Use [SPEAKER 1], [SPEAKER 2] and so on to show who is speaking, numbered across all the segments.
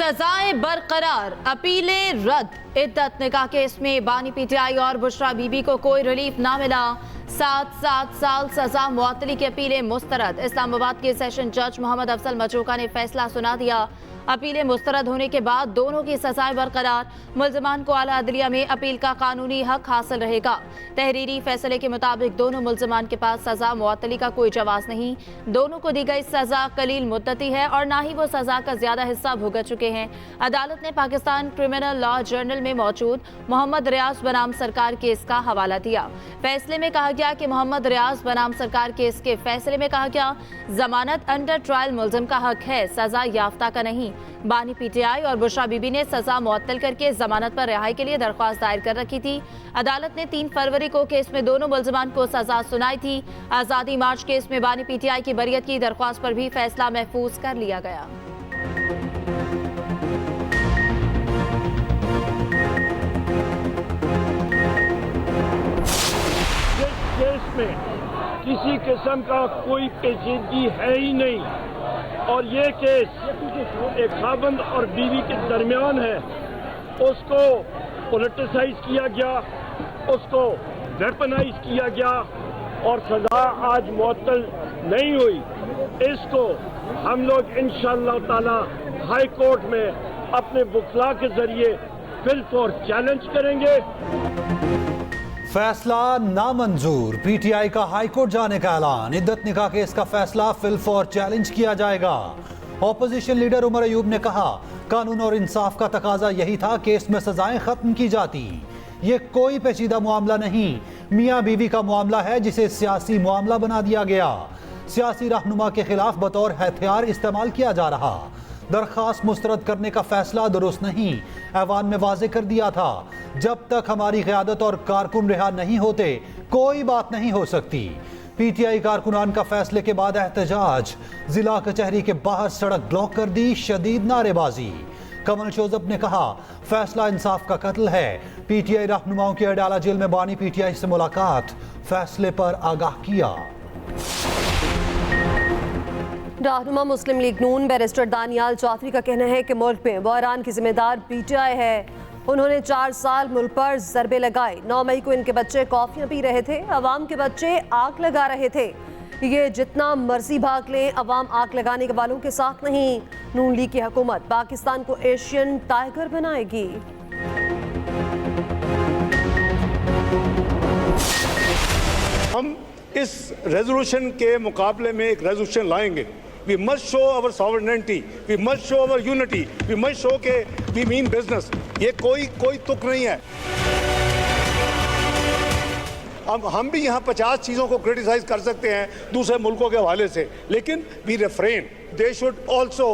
[SPEAKER 1] सजाएं बरकरार, अपीलें रद्द। इद्दत निकाह केस में बानी पीटीआई और बुशरा बीबी को कोई रिलीफ ना मिला। 7 साल सजा मुअत्तली की अपीलें मुस्तरद। इस्लामाबाद के सेशन जज मोहम्मद अफजल मचूका ने फैसला सुना दिया। अपीलें मुस्तरद होने के बाद दोनों की सजाएं बरकरार। मुल्जिमान को आला अदलिया में अपील का कानूनी हक हासिल रहेगा। तहरीरी फैसले के मुताबिक दोनों मुल्जिमान के पास सजा मुअत्तली का कोई जवाज नहीं। दोनों को दी गई सजा कलील मुद्दती है और ना ही वो सजा का ज्यादा हिस्सा भुगत चुके हैं। अदालत ने पाकिस्तान क्रिमिनल लॉ जर्नल में मौजूद मोहम्मद रियाज बनाम सरकार केस का हवाला दिया। फैसले में कहा गया कि मोहम्मद रियाज बनाम सरकार केस के फैसले में कहा गया, जमानत अंडर ट्रायल मुल्जिम का हक है, सजा याफ्ता का नहीं। बानी पीटीआई और बुशरा बीबी ने सजा मुअत्तल करके जमानत पर रिहाई के लिए दरख्वास्त दायर कर रखी थी। अदालत ने 3 फरवरी को केस में दोनों मुल्जिमान को सजा सुनाई थी। आजादी मार्च केस में बानी पीटीआई की बरियत की दरख्वास्त पर भी फैसला महफूज कर लिया गया।
[SPEAKER 2] केस में किसी किस्म का कोई पेचीदगी है ही नहीं और ये केस एक खावंद और बीवी के दरमियान है। उसको पॉलिटिसाइज किया गया, उसको वेपनाइज किया गया और सजा आज मुअत्तल नहीं हुई। इसको हम लोग इंशाअल्लाह ताला हाई कोर्ट में अपने वकला के जरिए बिल फॉर चैलेंज करेंगे।
[SPEAKER 3] फैसला नामंजूर, पीटीआई का हाईकोर्ट जाने का ऐलान। इद्दत निकाह केस का फैसला फिल फॉर चैलेंज किया जाएगा। ऑपोजिशन लीडर उमर अयूब ने कहा, कानून और इंसाफ का तकाजा यही था, केस में सजाएं खत्म की जाती। ये कोई पेचीदा मामला नहीं, मियाँ बीवी का मामला है जिसे सियासी मामला बना दिया गया। सियासी रहनुमा के खिलाफ बतौर हथियार इस्तेमाल किया जा रहा। दरखास्त मुस्तरद करने का फैसला दुरुस्त नहीं, ऐवान में वाजे कर दिया था। जब तक हमारी क़यादत और कारकुन रिहा नहीं होते कोई बात नहीं हो सकती। पीटीआई कारकुनान का फैसले के बाद एहतजाज, जिला कचहरी के बाहर सड़क ब्लॉक कर दी, शदीद नारेबाजी। कमल जोसेफ ने कहा, फैसला इंसाफ का कत्ल है। पीटीआई रहनुमाओं की अडाला जेल में बानी पीटीआई से मुलाकात, फैसले पर आगाह किया।
[SPEAKER 4] रहनुमा मुस्लिम लीग नून बैरिस्टर दानियाल चौधरी का कहना है कि मुल्क में बहरान की जिम्मेदार पीटीआई है। उन्होंने 4 साल मुल्क पर जरबे लगाए। 9 मई को इनके बच्चे कॉफियां पी रहे थे, अवाम के बच्चे आग लगा रहे थे। ये जितना मर्जी भाग लें, अवाम आग लगाने वालों के साथ नहीं। नून लीग की हुकूमत पाकिस्तान को एशियन टाइगर बनाएगी।
[SPEAKER 5] हम इस रेजोल्यूशन के मुकाबले में एक रेजोल्यूशन लाएंगे। We must show our sovereignty, we must show our unity, we must show के we mean business। ये कोई तुक नहीं है। अब हम भी यहाँ 50 चीज़ों को क्रिटिसाइज कर सकते हैं दूसरे मुल्कों के हवाले से, लेकिन we refrain। They should also,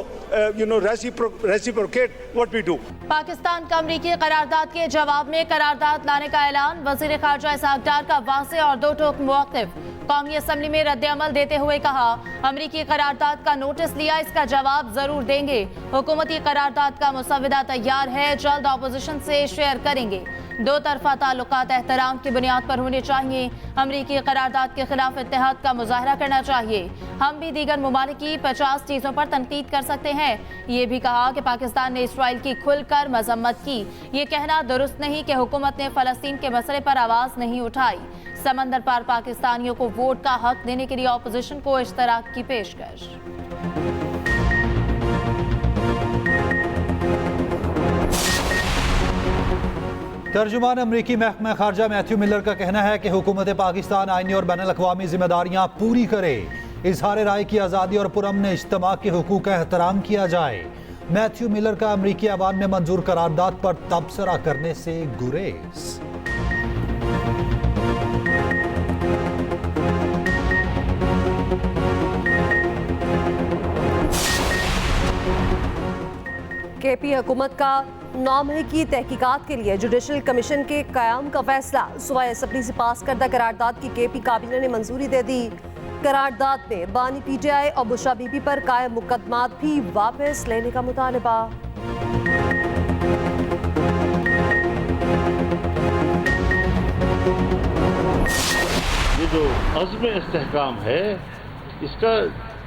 [SPEAKER 5] reciprocate what we do।
[SPEAKER 1] Pakistan का अमरीकी करारदाद के जवाब में करारदाद लाने का ऐलान। वज़ीर ख़ारजा इसहाक डार का वाज़े और दो टोक मौक़िफ़। कौमी असम्बली में रद्द-ए-अमल देते हुए कहा, अमरीकी करारदाद का नोटिस लिया, इसका जवाब जरूर देंगे। हुकूमती करारदाद का मुसव्वदा तैयार है, जल्द अपोजिशन से शेयर करेंगे। 2 तरफा ताल्लुकात एहतराम की बुनियाद पर होने चाहिए। अमरीकी करारदाद के खिलाफ इत्तेहाद का मुजाहरा करना चाहिए। हम भी दीगर ममालिक की 50 चीज़ों पर तनकीद कर सकते हैं। ये भी कहा कि पाकिस्तान ने इसराइल की खुलकर मजम्मत की। ये कहना दुरुस्त नहीं कि हुकूमत ने फ़लस्तीन के मसले पर आवाज़ नहीं उठाई। समंदर पार पाकिस्तानियों को वोट का हक देने के लिए अपोजिशन को इश्तराक की पेशकश।
[SPEAKER 3] तर्जुमान अमरीकी महकमा खारजा मैथ्यू मिलर का कहना है कि हुकूमत पाकिस्तान आईनी और बैनुल-अक़वामी जिम्मेदारियां पूरी करे। इजहार राय की आज़ादी और पुरअमन इज्तिमा के हुकूक का एहतराम किया जाए। मैथ्यू मिलर का अमरीकी अवान में मंजूर करारदाद पर तबसरा करने से गुरेज।
[SPEAKER 4] केपी हुकूमत का 9 मई की तहकीकात के लिए जुडिशल कमीशन के क़याम का फैसला। सूबाई असम्बली से पास करदा करारदाद की केपी काबीना ने मंजूरी दे दी। करारदाद में बानी पीटीआई और बुशरा बीबी पर कायम मुकदमात भी वापस लेने का मुतालबा।
[SPEAKER 6] ये जो अज़्म इस्तेहकाम है, इसका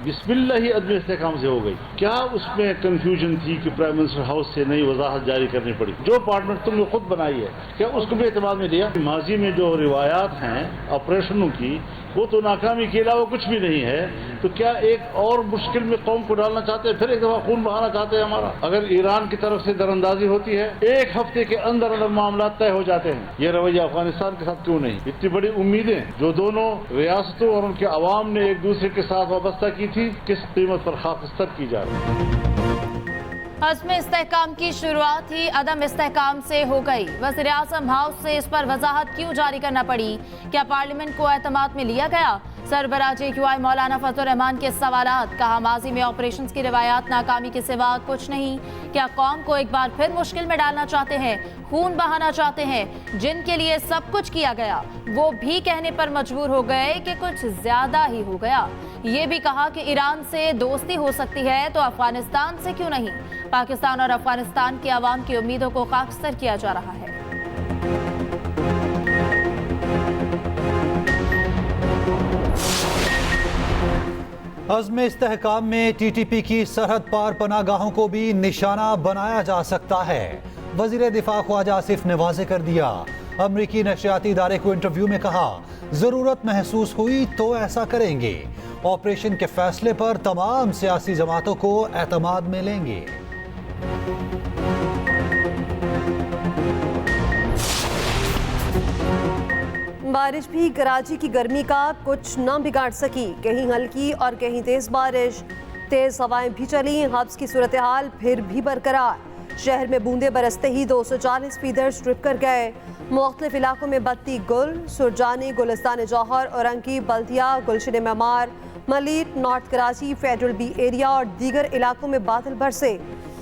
[SPEAKER 6] बिस्मिल्लाह ही अदम इस्तेहकाम से हो गई। क्या उसमें कंफ्यूजन थी कि प्राइम मिनिस्टर हाउस से नई वजाहत जारी करनी पड़ी? जो पार्टनर तुमने खुद बनाई है, क्या उसको भी एतमाद में लिया? माजी में जो रिवायात हैं ऑपरेशनों की, वो तो नाकामी के अलावा कुछ भी नहीं है। तो क्या एक और मुश्किल में कौम को डालना चाहते हैं, फिर एक दफा खून बहाना चाहते हैं हमारा? अगर ईरान की तरफ से दरअंदाजी होती है, एक हफ्ते के अंदर अंदर मामला तय हो जाते हैं। ये रवैया अफगानिस्तान के साथ क्यों नहीं? इतनी बड़ी उम्मीदें जो दोनों रियासतों और उनके अवाम ने एक दूसरे के साथ वाबस्ता की थी, किस कीमत पर खाकस्तर की जा रही है?
[SPEAKER 1] अज़्म इस्तेहकाम की शुरुआत ही अदम इस्तेहकाम से हो गई। वज़ीर-ए-आज़म हाउस से इस पर वजाहत क्यों जारी करना पड़ी? क्या पार्लियामेंट को एतमाद में लिया गया? सरबराह JQI मौलाना फजलुर रहमान के सवालात। कहा माजी में ऑपरेशंस की रिवायात नाकामी के सिवा कुछ नहीं। क्या कौम को एक बार फिर मुश्किल में डालना चाहते हैं, खून बहाना चाहते हैं? जिनके लिए सब कुछ किया गया वो भी कहने पर मजबूर हो गए कि कुछ ज्यादा ही हो गया। ये भी कहा कि ईरान से दोस्ती हो सकती है तो अफगानिस्तान से क्यों नहीं? पाकिस्तान और अफगानिस्तान की आवाम की उम्मीदों को खाकस्तर किया जा रहा है।
[SPEAKER 3] अज़्म इस्तेहकाम में TTP की सरहद पार पनागाहों को भी निशाना बनाया जा सकता है। वज़ीर दिफा ख्वाजा आसिफ ने वाज़े कर दिया। अमरीकी नशरियाती इदारे को इंटरव्यू में कहा, ज़रूरत महसूस हुई तो ऐसा करेंगे। ऑपरेशन के फैसले पर तमाम सियासी जमातों को एतमाद में लेंगे।
[SPEAKER 4] बारिश भी कराची की गर्मी का कुछ न बिगाड़ सकी। कहीं हल्की और कहीं तेज बारिश, तेज हवाएं भी चली। हब्स की सूरत हाल फिर भी बरकरार। शहर में बूंदे बरसते ही 240 फीडर्स ट्रिप कर गए। मुख्तलिफ इलाकों में बत्ती गुल, सुरजानी, गुलिस्तान जौहर, औरंगी, बल्दिया, गुलशन मेमार, मलीट, north Karachi, federal B area और दीगर इलाकों में बादल बरसे।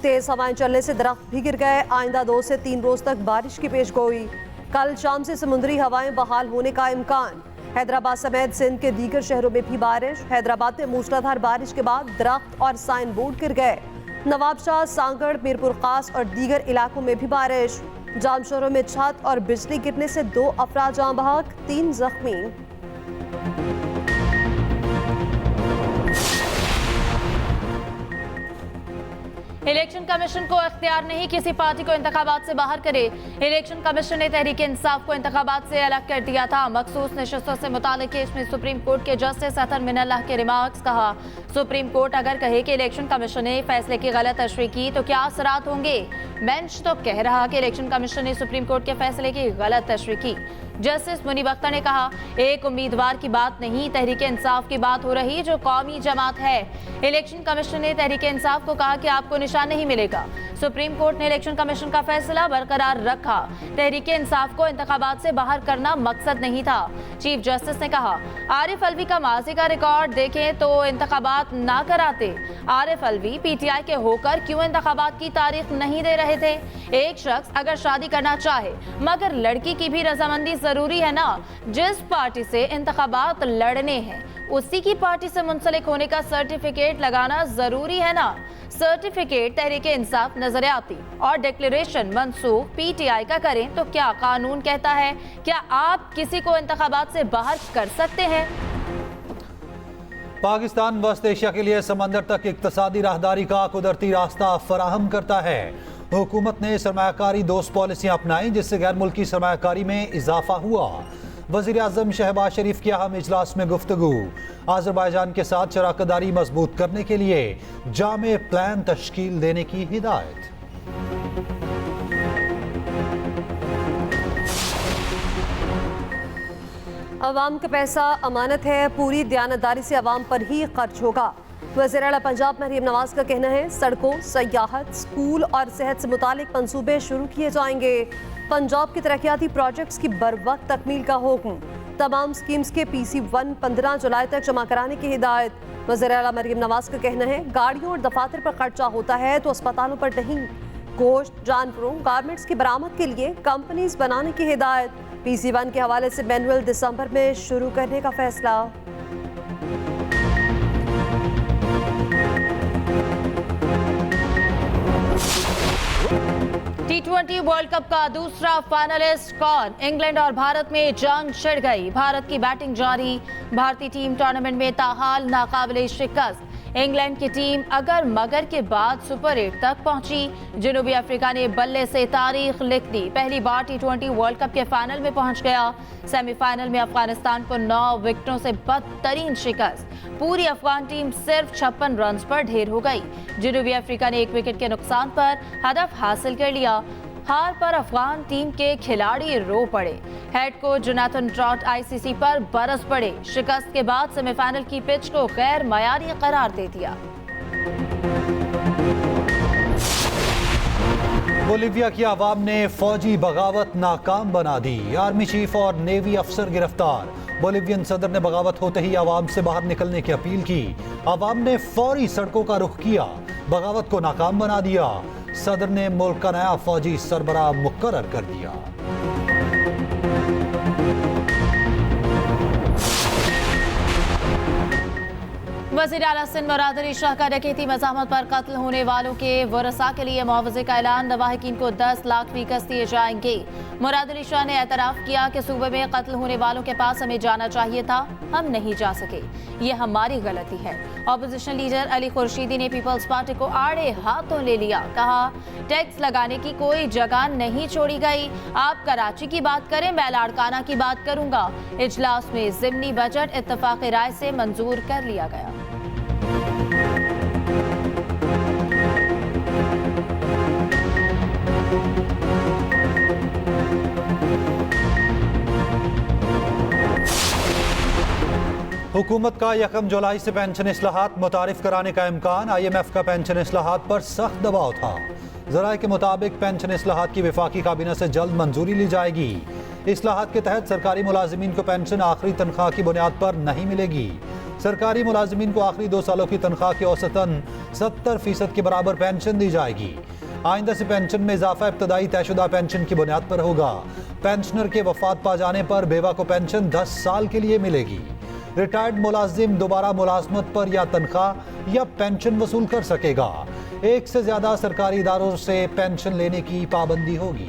[SPEAKER 4] तेज हवाएं चलने से दरख्त भी गिर गए। आइंदा 2 से 3 रोज तक बारिश की पेशगोई। कल शाम से समुद्री हवाएं बहाल होने का इम्कान। हैदराबाद समेत सिंध के दीगर शहरों में भी बारिश। हैदराबाद में मूसलाधार बारिश के बाद दरख्त और साइन बोर्ड गिर गए। नवाबशाह, सांगड़, मीरपुर खास और दीगर इलाकों में भी बारिश। जामशोरों में छत और बिजली गिरने से 2 अफराद जाँ बहक, 3 जख्मी।
[SPEAKER 1] इलेक्शन कमीशन को इख्तियार नहीं किसी पार्टी को इंतखाबात से बाहर करे। इलेक्शन कमीशन ने तहरीक इंसाफ को इंतखाबात से अलग कर दिया था। मखसूस नशस्तों से मुताल्लिक केस में सुप्रीम कोर्ट के जस्टिस अतर मिनल्लाह के रिमार्क्स। कहा, सुप्रीम कोर्ट अगर कहे कि इलेक्शन कमीशन ने फैसले की गलत तशरीह की तो क्या असरात होंगे? बेंच तो कह रहा कि इलेक्शन कमीशन ने सुप्रीम कोर्ट के फैसले की गलत तशरीह की। जस्टिस मुनीब अख्तर ने कहा, एक उम्मीदवार की बात नहीं, तहरीक इंसाफ की बात हो रही जो कौमी जमात है। इलेक्शन कमीशन ने तहरीक इंसाफ को कहा कि आपको निशान नहीं मिलेगा। सुप्रीम कोर्ट ने इलेक्शन कमीशन का फैसला बरकरार रखा। तहरीक इंसाफ को इंतखाबात से बाहर करना मकसद नहीं था। चीफ जस्टिस ने कहा, आरिफ अलवी का माजी का रिकॉर्ड देखें तो इंतखाबात ना कराते। आरिफ अलवी PTI के होकर क्यों इंतखाबात की तारीख नहीं दे रहे थे? एक शख्स अगर शादी करना चाहे मगर लड़की की भी रजामंदी जरूरी है ना। जिस पार्टी से इंतखाबात लड़ने हैं उसी की पार्टी से मुंसलिक होने का सर्टिफिकेट लगाना जरूरी है ना। सर्टिफिकेट तहरीक इंसाफ नजरियाती और डिक्लेरेशन मंसूख PTI का करें तो क्या कानून कहता है? क्या आप किसी को इंतखाबात से बाहर कर सकते हैं?
[SPEAKER 3] पाकिस्तान वस्त एशिया के लिए समंदर तक इक्तसादी राहदारी का कुदरती रास्ता फराहम करता है। हुकूमत ने सरमायाकारी दोस्त पॉलिसियां अपनाई जिससे गैर मुल्की सरमायाकारी में इजाफा हुआ। वज़ीर आज़म शहबाज शरीफ की अहम इजलास में गुफ्तगू। आज़रबाईजान के साथ शराकतदारी मजबूत करने के लिए जामे प्लान तश्कील देने की हिदायत।
[SPEAKER 4] अवाम का पैसा अमानत है, पूरी दयानतदारी से अवाम पर ही खर्च होगा। वज़ीर आला पंजाब मरीम नवाज का कहना है, सड़कों, सयाहत, स्कूल और सेहत से मुतालिक मंसूबे शुरू किए जाएंगे। पंजाब की तरक्याती प्रोजेक्ट्स की बरवक्त तकमील का हुक्म। तमाम स्कीम्स के PC1 15 जुलाई तक जमा कराने की हिदायत। वज़ीर आला मरीम नवाज का कहना है, गाड़ियों और दफातर पर खर्चा होता है तो अस्पतालों पर नहीं। गोश्त, जानवरों, गारमेंट्स की बरामद के लिए कंपनीज बनाने की हिदायत। PC1 के हवाले से मैनुअल दिसंबर में शुरू करने का फैसला।
[SPEAKER 1] T20 वर्ल्ड कप का दूसरा फाइनलिस्ट कौन? इंग्लैंड और भारत में जंग छिड़ गई। भारत की बैटिंग जारी। भारतीय टीम टूर्नामेंट में ताहाल नाकाबिले शिकस्त। इंग्लैंड की टीम अगर मगर के बाद सुपर 8 तक पहुंची। जनूबी अफ्रीका ने बल्ले से तारीख लिख दी। पहली बार T20 वर्ल्ड कप के फाइनल में पहुंच गया। सेमीफाइनल में अफगानिस्तान को 9 विकेटों से बदतरीन शिकस्त। पूरी अफगान टीम सिर्फ 56 रन पर ढेर हो गई। जनूबी अफ्रीका ने 1 विकेट के नुकसान पर हदफ हासिल कर लिया। हार पर अफगान टीम के खिलाड़ी रो पड़े। Head coach Jonathan trout ICC पर बरस पड़े। शिकस्त के बाद सेमीफाइनल की पिच को गैर मयारी करार दे दिया।
[SPEAKER 3] बोलीविया की आवाम ने फौजी बगावत नाकाम बना दी। आर्मी चीफ और नेवी अफसर गिरफ्तार। बोलीवियन सदर ने बगावत होते ही आवाम से बाहर निकलने की अपील की। आवाम ने फौरी सड़कों का रुख किया, बगावत को नाकाम बना दिया। सदर ने मुल्क का नया फौजी सरबराह मुकर्रर कर दिया।
[SPEAKER 1] वज़ीर आला सिंध मुराद अली शाह का डकैती मज़ाहमत पर कत्ल होने वालों के वरसा के लिए मुआवजे का ऐलान। लवाहिकीन को 10 लाख फीकस दिए जाएंगे। मुराद अली शाह ने एतराफ़ किया कि सूबे में कत्ल होने वालों के पास हमें जाना चाहिए था, हम नहीं जा सके, ये हमारी गलती है। ऑपोजिशन लीडर अली खुर्शीदी ने पीपल्स पार्टी को आड़े हाथों ले लिया। कहा, टैक्स लगाने की कोई जगह नहीं छोड़ी गई। आप कराची की बात करें, मैं लाड़काना की बात करूंगा। इजलास में ज़िमनी बजट इत्तफाक़ी राय से मंजूर कर लिया गया।
[SPEAKER 3] हुकूमत का 1 जुलाई से पेंशन इस्लाहात मुतारिफ कराने का इम्कान। IMF का पेंशन इस्लाहात पर सख्त दबाव था। ज़राए के मुताबिक पेंशन इस्लाहात की वफाकी काबीना से जल्द मंजूरी ली जाएगी। इस्लाहात के तहत सरकारी मुलाजिमीन को पेंशन आखिरी तनख्वाह की बुनियाद पर नहीं मिलेगी। सरकारी मुलाजिमीन को आखिरी 2 सालों की तनख्वाह की औसतन 70% के बराबर पेंशन दी जाएगी। आइंदा से पेंशन में इजाफा इब्तदाई तयशुदा पेंशन की बुनियाद पर होगा। पेंशनर के वफात पा जाने पर बेवा को पेंशन 10 साल के लिए मिलेगी। रिटायर्ड मुलाजिम दोबारा मुलाजमत पर या तनख्वाह या पेंशन वसूल कर सकेगा। 1 से ज्यादा सरकारी इदारों से पेंशन लेने की पाबंदी होगी।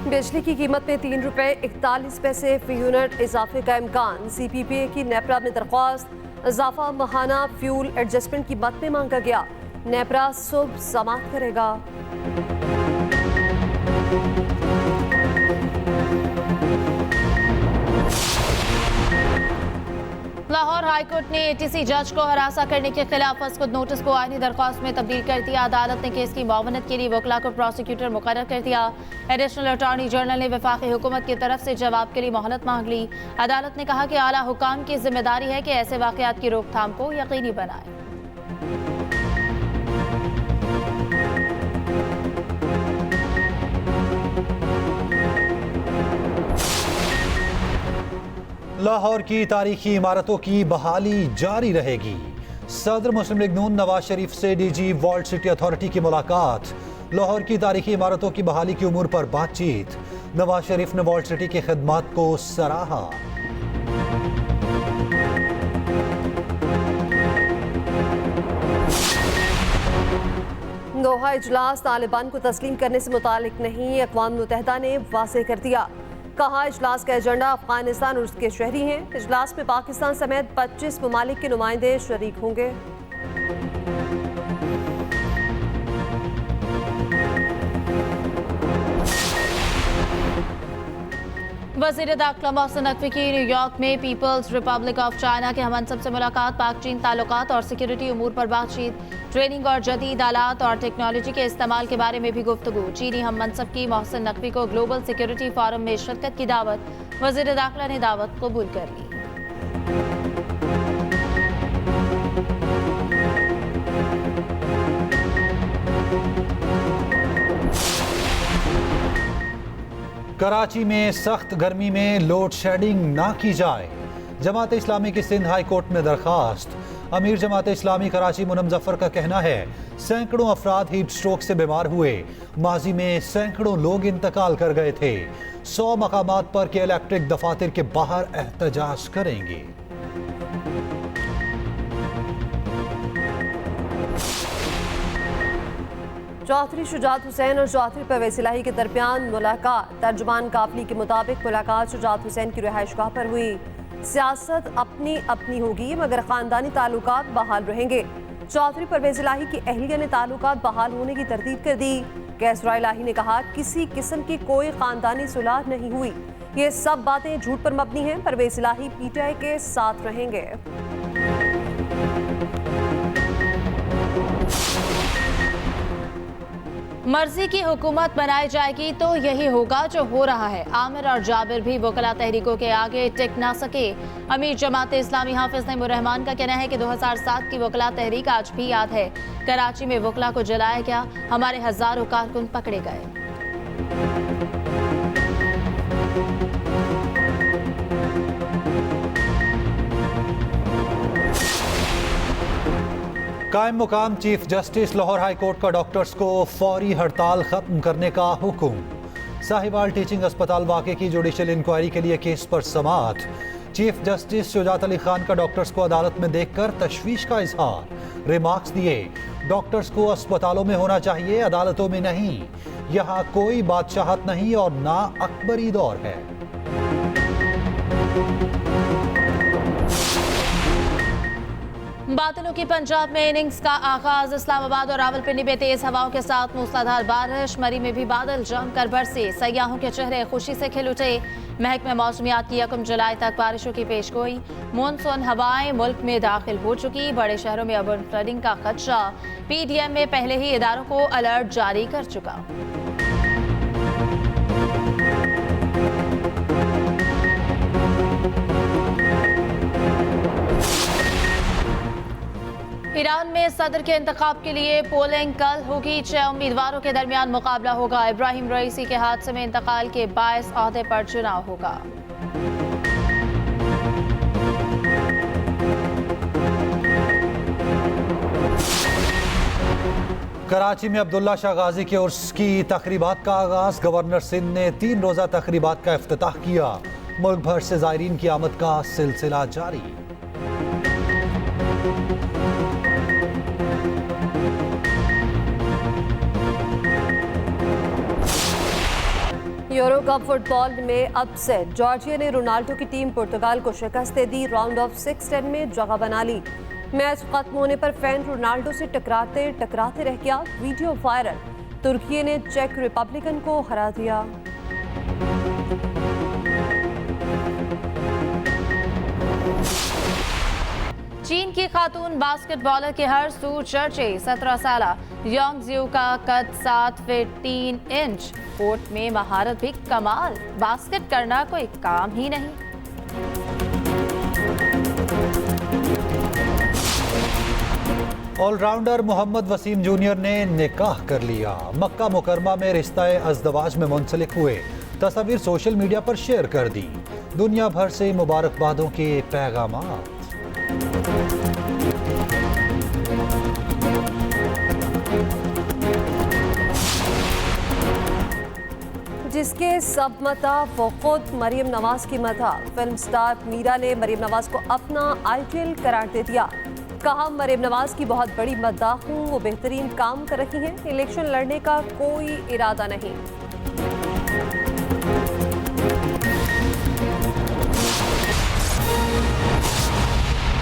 [SPEAKER 4] बिजली की कीमत में 3 रुपए 41 पैसे फी यूनिट इजाफे का इम्कान। CPPA की नेपरा में दरख्वास्त। इजाफा माहाना फ्यूल एडजस्टमेंट की मद में मांगा गया। नेपरा सुबह समाप्त करेगा।
[SPEAKER 1] लाहौर हाईकोर्ट ने ATC जज को हरासा करने के खिलाफ फस्कुद नोटिस को आईनी दरख्वास्त में तब्दील कर दिया। अदालत ने केस की मावनत के लिए वकला को प्रोसिक्यूटर मुकर्रर कर दिया। एडिशनल अटॉर्नी जनरल ने वफाकी हुकूमत की तरफ से जवाब के लिए मोहलत मांग ली। अदालत ने कहा कि आला हुकाम की जिम्मेदारी है कि ऐसे वाकयात की रोकथाम को यकीनी बनाए।
[SPEAKER 3] लाहौर की तारीखी इमारतों की बहाली जारी रहेगी। सदर मुस्लिम लीग नून नवाज शरीफ से DG वर्ल्ड सिटी अथॉरिटी की मुलाकात। लाहौर की तारीखी इमारतों की बहाली की उमूर पर बातचीत। नवाज शरीफ ने वर्ल्ड सिटी की खिदमात को सराहा।
[SPEAKER 4] दोहा इजलास तालिबान को तस्लीम करने से मुतालिक नहीं, अक़वाम मुत्तहिदा ने वाज़ेह कर दिया। कहा, इजलास का एजेंडा अफगानिस्तान और उसके शहरी हैं। इजलास में पाकिस्तान समेत 25 ममालिक के नुमाइंदे शरीक होंगे।
[SPEAKER 1] वज़ीर दाखिला मोहसिन नकवी की न्यूयॉर्क में पीपल्स रिपब्लिक ऑफ चाइना के हमनसब से मुलाकात। पाक चीन ताल्लुकात और सिक्योरिटी उमूर पर बातचीत। ट्रेनिंग और जदीद आलात और टेक्नोलॉजी के इस्तेमाल के बारे में भी गुफ्तगू। चीनी हममनसब की मोहसिन नकवी को ग्लोबल सिक्योरिटी फोरम में शिरकत की दावत। वज़ीर दाखिला ने दावत कबूल कर ली।
[SPEAKER 3] कराची में सख्त गर्मी में लोड शेडिंग ना की जाए। जमात इस्लामी की सिंध हाई कोर्ट में दरखास्त। अमीर जमात इस्लामी कराची मुनम जफर का कहना है, सैकड़ों अफराद हीट स्ट्रोक से बीमार हुए। माजी में सैकड़ों लोग इंतकाल कर गए थे। 100 मकामात पर के इलेक्ट्रिक दफातर के बाहर एहतजाज करेंगे।
[SPEAKER 4] चौधरी शुजात हुसैन और चौधरी परवेज इलाही के दरमियान मुलाकात। तर्जुमान काफली के मुताबिक मुलाकात शुजात हुसैन की रिहाइशगाह पर हुई। सियासत अपनी अपनी होगी मगर खानदानी ताल्लुकात बहाल रहेंगे। चौधरी परवेज इलाही की अहलिया ने ताल्लुकात बहाल होने की तरदीद कर दी। कैसरा इलाही ने कहा किसी किस्म की कोई खानदानी सुलह नहीं हुई, ये सब बातें झूठ पर मबनी हैं। परवेज इलाही पीटीआई के साथ रहेंगे।
[SPEAKER 1] मर्जी की हुकूमत बनाई जाएगी तो यही होगा जो हो रहा है। आमिर और जाबिर भी वकला तहरीकों के आगे टिक ना सके। अमीर जमात इस्लामी हाफिज नईमुर रहमान का कहना है कि 2007 की वकला तहरीक आज भी याद है। कराची में वकला को जलाया गया, हमारे हजारों कारकुन पकड़े गए।
[SPEAKER 3] कायम मुकाम chief justice Lahore high court का डॉक्टर्स को फौरी हड़ताल खत्म करने का हुक्म। साहिवाल टीचिंग अस्पताल वाक़े की जुडिशल इंक्वायरी के लिए केस पर समाअत। चीफ जस्टिस शुजात अली खान का डॉक्टर्स को अदालत में देखकर तशवीश का इजहार। रिमार्क्स दिए, डॉक्टर्स को अस्पतालों में होना चाहिए, अदालतों में नहीं। यहाँ कोई बादशाहत नहीं और ना अकबरी दौर है।
[SPEAKER 1] बादलों की पंजाब में इनिंग्स का आगाज। इस्लामाबाद और रावलपिंडी में तेज हवाओं के साथ मूसलाधार बारिश। मरी में भी बादल जमकर बरसे, सयाहों के चेहरे खुशी से खिल उठे। महकमे मौसमियात की 1 जुलाई तक बारिशों की पेशगोई। मानसून हवाएं मुल्क में दाखिल हो चुकी, बड़े शहरों में अब फ्लडिंग का खदशा। पीडीएम में पहले ही इदारों को अलर्ट जारी कर चुका। ईरान में सदर के इंतखाब के लिए पोलिंग कल होगी। 6 उम्मीदवारों के दरमियान मुकाबला होगा। इब्राहिम रईसी के हादसे में इंतकाल के बायस ओहदे पर चुनाव होगा।
[SPEAKER 3] कराची में अब्दुल्ला शाह गाजी के उर्स की तकरीबात का आगाज। गवर्नर सिंध ने 3 रोजा तकरीबात का इफ्तिताह किया। मुल्क भर से ज़ायरीन की आमद का सिलसिला जारी।
[SPEAKER 4] यूरो कप फुटबॉल में अपसेट। जॉर्जिया ने रोनाल्डो की टीम पुर्तगाल को शिकस्त दे दी। राउंड ऑफ 16 में जगह बना ली। मैच खत्म होने पर फैन रोनाल्डो से टकराते टकराते रह गया। Video viral. तुर्की ने चेक रिपब्लिकन को हरा दिया।
[SPEAKER 1] चीन की खातून बास्केटबॉलर के हर सू चर्चे। 17 साल योंग जियो का कद 7 फीट 3 इंच। कोर्ट में महारत भी कमाल, बास्केट करना कोई काम ही नहीं।
[SPEAKER 3] ऑलराउंडर मोहम्मद वसीम जूनियर ने निकाह कर लिया। मक्का मुकरमा में रिश्ता-ए अज़दवाज में मुंसलिक हुए। तस्वीर सोशल मीडिया पर शेयर कर दी। दुनिया भर से मुबारकबादों के पैगामात।
[SPEAKER 4] जिसके सब मता वो खुद मरियम नवाज की मता। फिल्म स्टार मीरा ने मरियम नवाज को अपना आइडियल करार दे दिया। कहा मरियम नवाज की बहुत बड़ी मद्दाह हूँ, वो बेहतरीन काम कर रही हैं, इलेक्शन लड़ने का कोई इरादा नहीं।